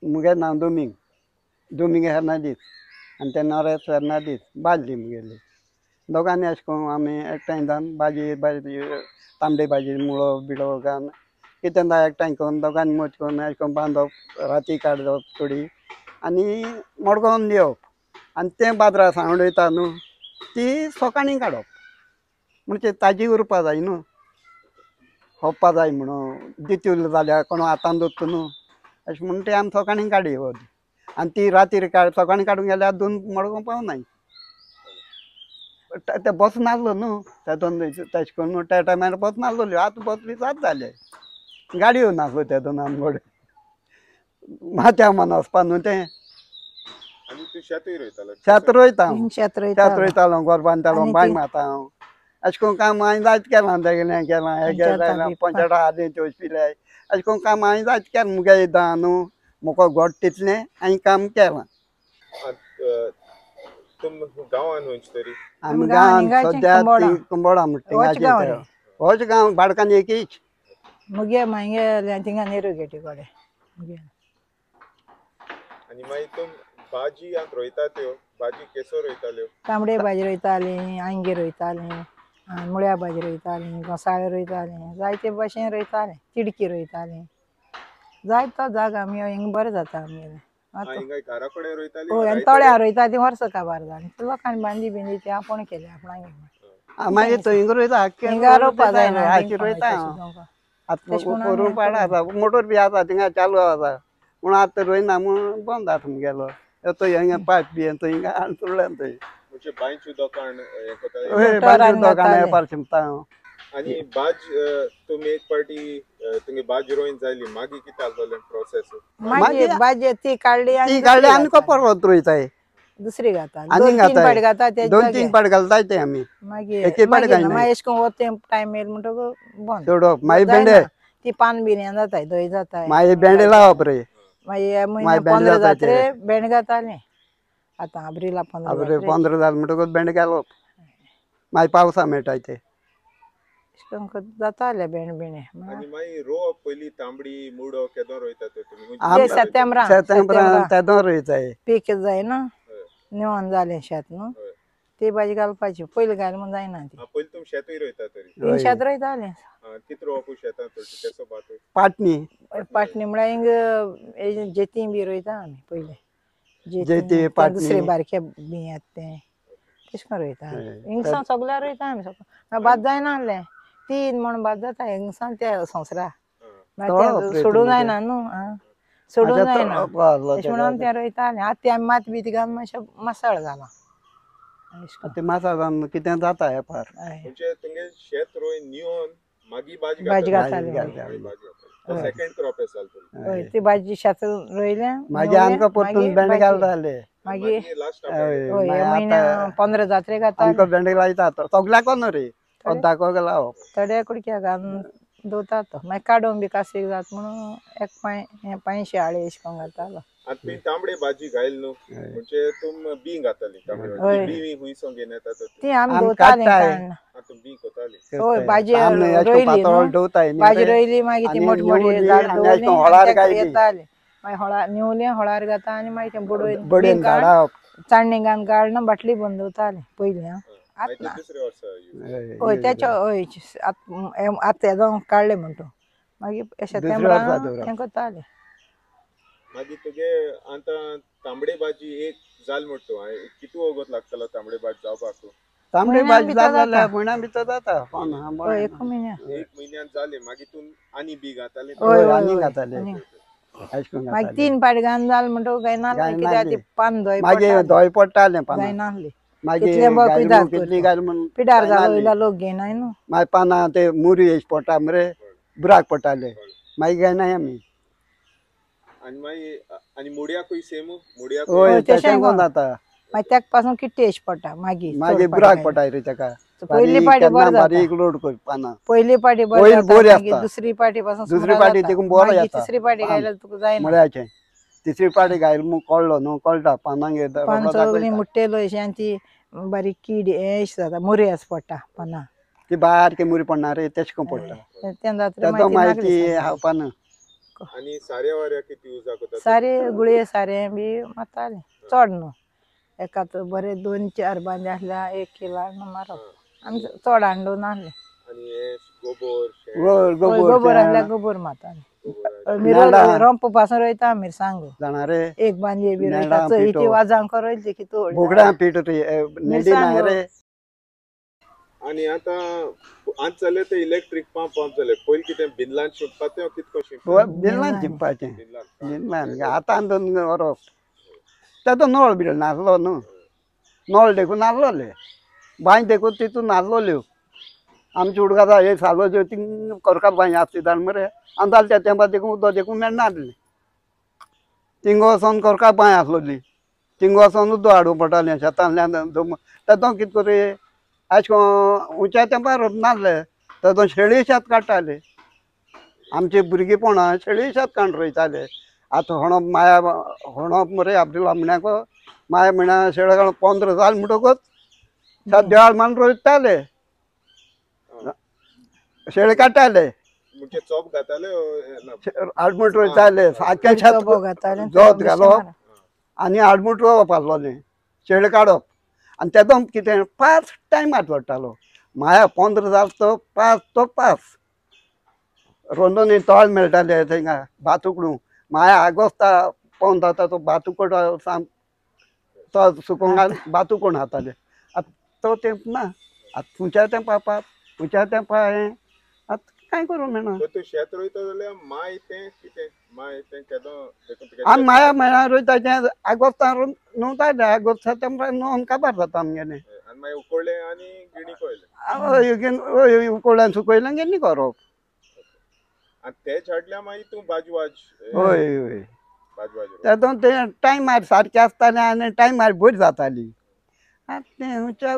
मुगे नांव दोमिंग हernandez आनी ते नरेश हernandez बाजली मुगेली दोगांनी अशें करून आमी एकठांय जावन भाजी तांबडी भाजी मुळो बिळो घालून कितें जाय एकठांय करून दोगांनी मत करून अशें करून बांदप राती काडप थोडी आनी मडगांवन दिवप आनी तें बाजरां सांगड वयता न्हू ती सोकाणी काडप म्हणजे ताजी उरपा जाय न्हू होवपा जाय म्हणून दित्यूल जाल्यार कोण हातान दवरता न्हू अशें म्हणून ते आमी सोकाणी काडी आनी ती राती सोकाणी काडूंक गेल्यार दोन मडगांव पावनाय ते बस नासलो न्हू तेतून तशें करून त्या टायमार बस नासलोल्यो आतां बस बी जात जाले गाडयो नासल्यो तेतून आमगोड माथ्या मन वचपा न्हू तें शेत रोयतालो गोर बांदतालो बांय माता हांव अशें करून काम हांवें जायत केलां तेगेलें केलां हें केलां पंचायता आदी त्यो पिल्याय अशें करून काम हांवें जायत केलां मुगे इदां न्हू म्हाका घोट तितलें हांवें काम केलां आमी गांवांत सद्या ती कुंबोळा म्हणटा होच गांव भाडकान एकीच मुगे मागे थिंगा नेरू गेटी कोडे आनी मागीर तुम भाजी रोयता त्यो भाजी केसो रोयताल्यो तांबडे भाजी रोयतालीं आंगी रोयतालीं मुळ्या भाजी रोयतालीं घोसाळे रोयतालीं जायते भशेन रोयतालीं चिडकी रोयतालीं जायतो जाग आमी हिंगा बरें जाता आमगेलें तळ्या रोयता ती वर्स काबार जाली लोकांनी बांदी बिंदी ती आपण केली आपणाक मागीर तो हिंगा रोयता हिंगा रोवपा जायना हाची रोयता आतां करून पाड आसा मोटर बी आसा थिंगा चालू आसा पूण आतां रोयना म्हूण बंद आसा मुगेलो तो हिंगा पायप बी तो हिंगा सोडल्यान थंय बांयचें दोकान बांयचें दोकान वेपार शिंपता हांव आनी भाज तुमी एक पार्टी तुमी भाज रोयन जाली मागीर कितें जालें प्रोसेस मागीर भाजी ती काडली आनी परत रोयताय दुसरी घाता आनी घाता दोन तीन पाट घालताय ते आमी मागीर एशें करून हो टायम येयलो म्हणटकच बंद सोडप मागीर भेंडे ती पान बिर्याणी जाताय दही जाताय मागीर भेंडे लावप रे मागीर 15 जात्रे भेंडे घाताले आतां अब्रिला 15 जाल म्हणटकच भेंडे घालप मागीर पावसा मेळटाय ते जाताले भेंडे बिणे आनी मागीर रोवप पयलीं तांबडी मुडो केदो रोयता तुमी सप्टेंबरान तेदो रोयताय पीक जायना निवण जालें शेत न्हू ती भाजी घालपाची पयलीं घाल म्हूण जायना ती पयलीं तुमी शेतूय रोयता तरी तीन शेत रोयताले कितें रोवप शेतां केसो बात पाटणी म्हळ्यार हिंग जेती बी रोयता आमी पयलीं जेती दुसरे बारके बी येत ते तशें करून रोयता हिंगसान सगळ्या रोयता आमी सगळें भात जायना आहलें तीन म्हण भात जाता हिंगसान ते संवसरा सोडूं जायना न्हू सोडूं जायना अशें म्हणून तें रोयतालें आतां ते आमी मात बीत घालून मातशें मसाळ घालां ते मसाळ घालून कितें जाता वेपार म्हणजे तुमगे शेत रोयन निवोन मागीर भाजी घाताली सेकंड क्रॉप हय ती भाजी शेत रोयलें मागीर आमकां परतून भेंडे घालताले मागीर म्हयन्या 15 जात्रे घाता आमकां भेंडे लायता सगल्याक न्हू रे अर्दाको लावप थोड्या कुडक्या घालून दवरता तो मागीर काडून बी कासीक जाता म्हणून एक पांयशे आळे अशें करून घालतालो आतां तांबडी भाजी घायल न्हू म्हणजे तुम बी घाताली बी हुंयसून घेवन येता ती आमी दवरतालीं आतां बी कोताली हय भाजी रोयली भाजी रोयली मागीर ती मोठी मोठी झाड दवरली येताली मागीर हळार निवलें हळार घाता आनी मागीर तें बुडोवन चाण्णी घालून गाळना बाटली बंद दवरताली पयलीं हय तेच्या हय आतां हेजो काडलें म्हणटो मागीर शेतेंबरान हें करतालें मागीर तुगे आतां तांबडी भाजी एक जाल म्हणटो कितू वगत लागतलो तांबडी भाजी जावपाक तांबडी भाजी जाल्यार म्हयन्या भितर जाता एक म्हयन्यान जाले मागीर तूं आनी बी घाताले आनी घाताले मागीर 3 पाट घालून जाल म्हणटो काय ना कित्याक ती पान मागीर धोय पडटालें जाय नासली मागीर पिडार जालो लोक घेयनाय न्हू मागीर पानां ते मुरी एश पडटा मरे बुराक पडटाले मागीर घेयनाय आमी आनी मागीर आनी मुड्याकूय सेम मुड्याक तशें कोण जाता मागीर तेका पासून किट्टी एश पडटा मागीर बुराक पडटाय रे तेका पयली पाटी बरें बारीक लोड कर पानां पयली पाटी बरें दुसरी पाटी पासून दुसरी पाटी देखून बरो येता तिसरी पाटी घायल्यार तुका जायना मुळ्याचें तिसरी पाटी घायल मग कळलो न्हू कळटा पानां घेता पान सगळीं मुट्टेलो अशी आनी ती बारीक कीड एश जाता मुरी आस पडटा पानां ती बारकी मुरी पडना रे तेश करून पडटा तें जाता मागीर ती हावपाना सारको आणि साऱ्या वाऱ्या किती उजा करतात सारे गुळये सारे बी मारताले चड न्हू एकात बरे 2-4 बांदे आसल्या 1 किलो मारप आमी चड हाडून नासले आणि हे गोबर शेण, गोबर आसल्यार गोबर मारताले गोबर रोंप पासून रोयता मिरसांगो जाणारे एक बांदये बी रोयता नेडा चयती पिठो. वाजांक रोयली की तो बोगड्या पीठ नेडी नाही रे आणि आता आज चले ते इलेक्ट्रिक पंप चले पयलीं कितें बिनलान शिंपता तें कितको शिंपता बिल्लान चिंपाचें बिनलान बिल्लान आतां दोन व्हरप तेजो नळ बिळ नासलो न्हू नळ देखून नासलोले बांय देखून तितून नासलोल्यो आमचे उडकाचा हे सालो ज्यो थिंग करकात बांय आसता मरे अंदाज त्या तेंपा देखून उदक देखून मेळनासलें थिंग वचोन करकात बांय आसलोली थिंग वचोन उदक हाडूंक पडटालें शेतांतल्यान तेदो कितें करी अशें करून उंच्या तेंपार नासलें तेदो शेळी शेत काडटाले आमचे भुरगेपणां शेळी शेत काडून रोयताले आतां होणप माया होणप मरे आपल्या म्हण्याक माया म्हण्या शेळो काडून 15 जाल म्हणटकूच देवाळ मान रोयताले शेळी काडटाले म्हणजे चोप घाताले आडमुट रोयताले सारकें शेत जोत घालप आनी आडमुट रोवप आसलोलें शेळी काडप आनी तेदो कितें 5 टायमार पडटालो माया 15 जाल तो 5 रोंदोनी तोळ मेळटाले थिंगा भात उकडूंक माया आगोस्ता पोंद जाता तो भात उकोड साम तो सुकोवंक भात उकोवन खाताले आतां तो तेंप ना आतां तुमच्या तेंपा पाप तुमच्या तेंपा हें आतां कांय करूंक मेळना तूं शेत रोयता जाल्यार माय तें कितें माय तें केदो आमी माया म्हळ्यार रोयता तें आगोस्ता नुवताले आगोस्ट सप्टेंबर नुवन काबार जाता आमगेलें आनी मागीर उकोडलें आनी गिणी कोयलें उकोडल्यान सुकयल्यान गेली करप आनी ते छाडल्या मागीर तूं भाजवाज हय हय भाजवाज तेदो तें टायमार सारकें आसतालें आनी टायमार बरी जाताली आतां तें हुंच्या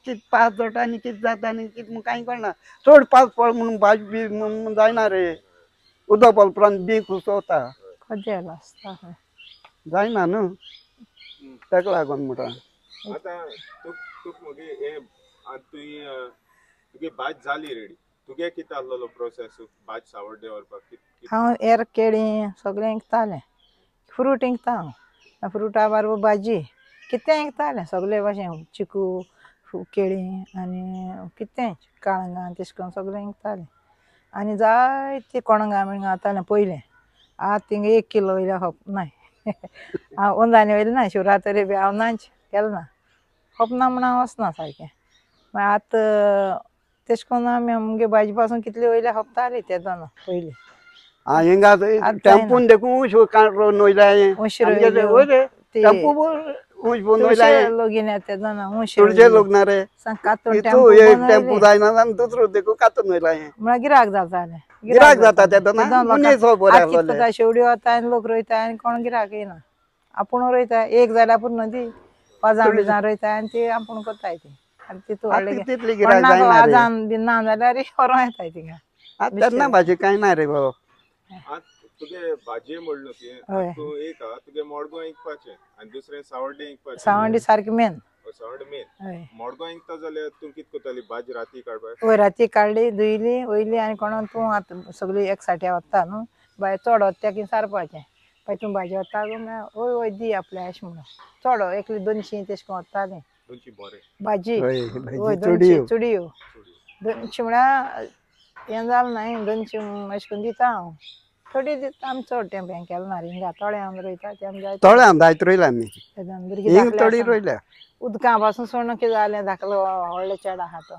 कितें 5 जोटांनी कितें जाता आनी कितें म्हूण कांय कळना चड पावस पड म्हणून भाजी बी म्हणून जायना रे उदक पडले उपरांत बी कुसोवता खोजेल आसता जायना न्हू तेका लागून म्हणटा आतां तूं मगे हें तुगे भाज जाली रेडी तुगे कितें आसलोलो प्रोसेस भाज सावड्डे व्हरपाक हांव एर केळी सगळें इंकतालें फ्रूट इंकता हांव फ्रुटा बरोबर भाजी कितें इंकतालें सगळे भाशेन चिकू केळी आनी कितें काळंगां तेश कोन्न सगळें इंकतालें आनी जायतीं कोणगां बिणगां जातालें पयलें आतां थिंगा 1 किलो वयल्या खपनाय हांव अंदानी वयलें ना शिवरात्री बी हांव नाच केलें ना खपना म्हूण हांव वचना सारकें मागीर आतां तेश कोन्न आमी आमगे भाजी पासून कितली वयल्या खपतालीं तेदो ना पयलीं हिंगा टेंपून देखून काडून वयल्याय टेंपू लोगीन तेदो ना तुळजे लोक ना रे कातून टेंपू जायना आनी दुसरो देखून कातून वयल्याय म्हळ्यार गिराक जातालें गिराक जाता तेदो ना मनीस बरे आसलोले शेवड्यो वता आनी लोक रोयता आनी कोण गिराक येना आपूण रोयता एक जाल्यार पुर्ण ती 5 बिजां रोयता आनी ती आपूण करताय ती आनी तितू तितली गिराक जायना रे वाजान बी ना जाल्यार व्हरों येताय थिंगा तेन्ना भाजी कांय ना रे गो तुगे भाजी म्हणलो की तूं एक तुगे मोडगो इंकपाचें आनी दुसरें सावड्डे इंकपाचें सावंडी सारकी मेन सावड्डे मेन मोडगो इंकता जाल्यार तूं कितें करताली भाजी राती काडपाक वय राती काडली धुयली वयली आनी कोण तूं आतां सगळी एक साठ्या वता न्हू बाय चड वत्या की सारपाचें मागीर तूं भाजी वता गो वय वय दी आपल्या अशें म्हणून चड एकली 200 तेश कोन्न वतालें 200 बरें भाजी वय चुडयो 200 म्हळ्यार हें जालें न्हय 200 अशें करून दिता हांव थोडी दिता आमी चड तेंप हें केलें ना हिंगा तळ्यान रोयता ते आमी जाय तळ्यान जायत रोयला आमी भुरगीं थोडी रोयल्या उदका पासून सोडून कितें जालें धाकलो व्हडलो चेडो आहा तो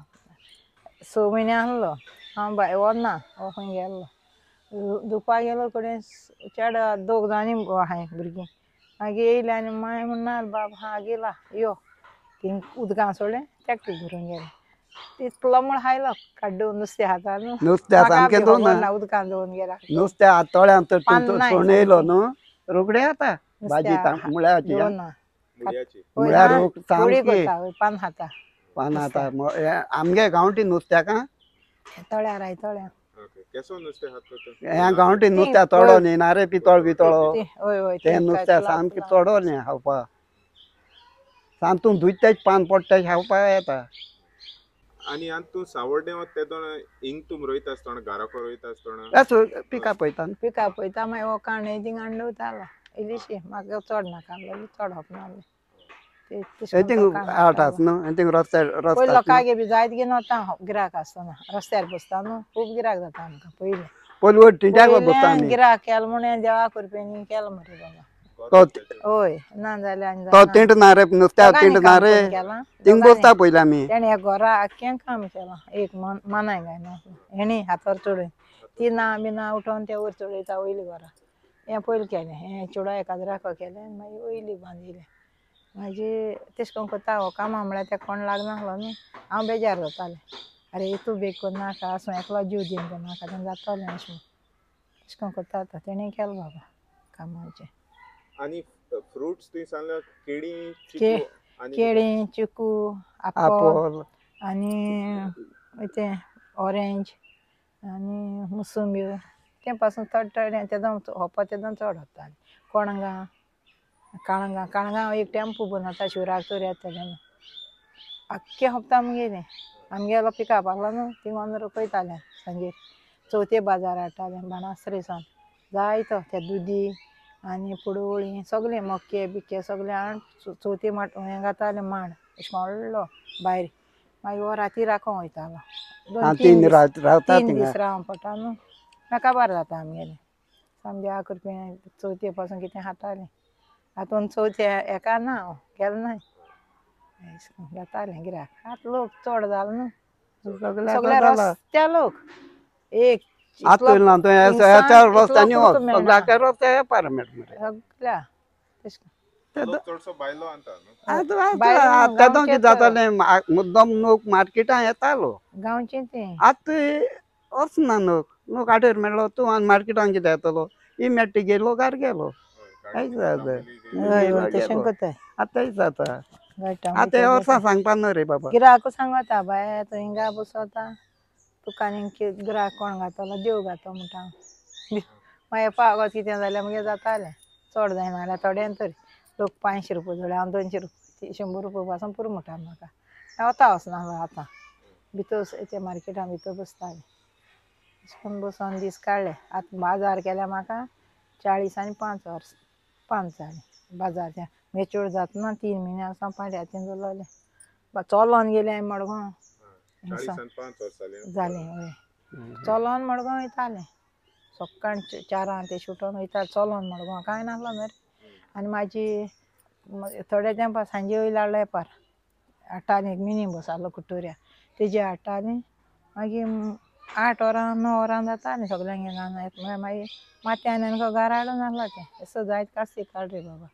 6 म्हयने आहलो हांव भायर वरना हो खंय गेल्लो दुपार गेलो कडेन चेडो 2 जाणी आहाय भुरगीं मागीर येयले आनी मागीर म्हणना बाब हा गेला यो थिंग उदकां सोडलें टॅक्सी भरून गेलें तितलो म्हूण खायलो काड्डून नुस्तें खाता न्हू नुस्तें सामकें उदकान दवरून गेला नुस्तें तळ्यान तर सोडून येयलो न्हू रोखडें जाता भाजी मुळ्याची मुळ्या रोख सामकी पान खाता पान खाता आमगे गांवठी नुस्त्याक तळ्यार आय तळ्या ह्या गांवठी नुस्त्या तोडो न्ही ना रे पितळ बितळ ते नुस्त्या सामकें तोडो न्ही खावपाक सांतून धुयतेच पान पडटा खावपाक येता आणि तू सावड्डे तेदोन इंग तुम रोयता आसतना गाराको रोयता आसतना असं पिका पळयता पिका पळयता मागीर हो कांडे थिंग हाडून उरतालो इल्लीशी म्हाका चड नाका आसलेली चडप नासलें ते तशें थिंग करून तो आट कांडो आसा न्हू थिंग रस्त्यार पयलीं रस्तो आसा न्हू. लोकांगे बी जायत घेवन वता गिराक आसतना रस्त्यार बसता न्हू खूब गिराक जाता आमकां पयलीं पयलीं वट्टिंट्याक बसता पयल्यान आमी गिराक केलो म्हण देवा कृपेन केलो मरे बाबा तो हय ना जाल्यार आनी तो जायना. तिंट ना रे नुस्त्या दोगांनी तिंट काम ना रे करून केलां. थिंग दोगांनी. बसता पयलीं आमी तेणें एक घरा आख्खें काम केलां एक मानाय गायना हेणी हातार चडय ती ना बिना उठोवन ते वयर चडयता वयली घरा हें पयलीं केलें हें चेडो एकाद राखो केलें मागीर वयली बांदिलें मागीर तेश कोन्न कोत्ता हो कामा म्हळ्यार तेका कोण लागनासलो न्हू हांव बेजार जातालें अरे तूं बेग करनाका आसूं एकलो जीव दीन करनाका तें जातालें अशें तेश कोन्न कोत्ता आतां तेणें केलें बाबा कामाचें आणि फ्रुट्स तुवें सांगल्यार केळी के चिकू आणि केळीं चिकू आपोल आपोल आनी तें ऑरेंज आनी मोसंब्यो ते पासून थोडे तेदोन होपा तेदोन चड होतालें कोणगां काळंगां हांव एक टेंपो बनयता शिवराक तर येता तेन्ना आख्खें हप्ता आमगेलें आमगेलो पिकाप आहलो न्हू थिंग अंदर पळयतालें सांजेर चवथे बाजार हाडटालें बाणास्त्रे सावन जायतो ते दुदी आनी पुडवळीं सगळें मक्के बिक्के सगळें हाडून चवथी हें घातालें मांड अशें करून व्हडलो भायर मागीर हो राती राखोंक वयतालो आनी 3 दीस रावता 3 थिंगा दीस रावोंक पडटा न्हू मागीर काबार जाता आमगेलें सामकें देवा कृपेन चवथी पासून कितें खातालें आतां चवथी हेका ना हांव गेलो नाय जातालें गिराक आतां लोक चड जालो न्हू सगळे रस्त्या लोक एक आतां ना रस्त्यांनी वच सगळ्याक रस्त्या येपार मेळटा सगळ्या लोक चडसो बायलो आणता न्हू तेदोन कितें जातालें मुद्दम लोक मार्केटां येतालो गांवचें तें आतां वचना लोक आटेर मेळ्ळो तूं आनी मार्केटान कितें येतलो ही मेट्टी गेलो गार गेलो कांयच जाता हय तशें कोताय आतां तेंच जाता घाटा आतां हे वर्सां सांगपा न्हू रे बाबा गिराकू सांगता बाय तो हिंगा बसोता तुका आनी गिराक कोण घातलो देव घातो म्हणटा हांव मागीर पावत कितें जाल्यार मागीर जातालें चड जायना जाल्यार थोड्यान तरी लोक 500 रुपया जोडल्यार हांव 200 रुपया 100 रुपया पासून पुरो म्हणटा म्हाका हांव वता वचनासलो आतां भितर ते मार्केटान भितर बसतालें अशें करून बसोन दीस काडले आतां बाजार केल्यार म्हाका 40 आनी 5 जालें बाजार त्या मेच्योर जातना 3 म्हयने आसा पाड्याचें दवरलें चलोन गेलें मडगांव 40 आनी 5 वर्सां जालें हय चलोन मडगांव वयतालें सकाळ 4 ते सुटोन वयता चलोन मडगांव कांय नासलो न्हू रे आनी म्हाजी थोडे तेंपा सांजे वयले हाडलो येपार हाडटालीं एक मिनी बस आहलो कुट्टोऱ्या तेजेर हाडटालीं मागीर 8 वरां 9 वरां जातालीं सगळ्यांक घेवन म्हळ्यार मागीर माथ्यान घरा हाडून आहलो तें असो जायत कासी काड रे बाबा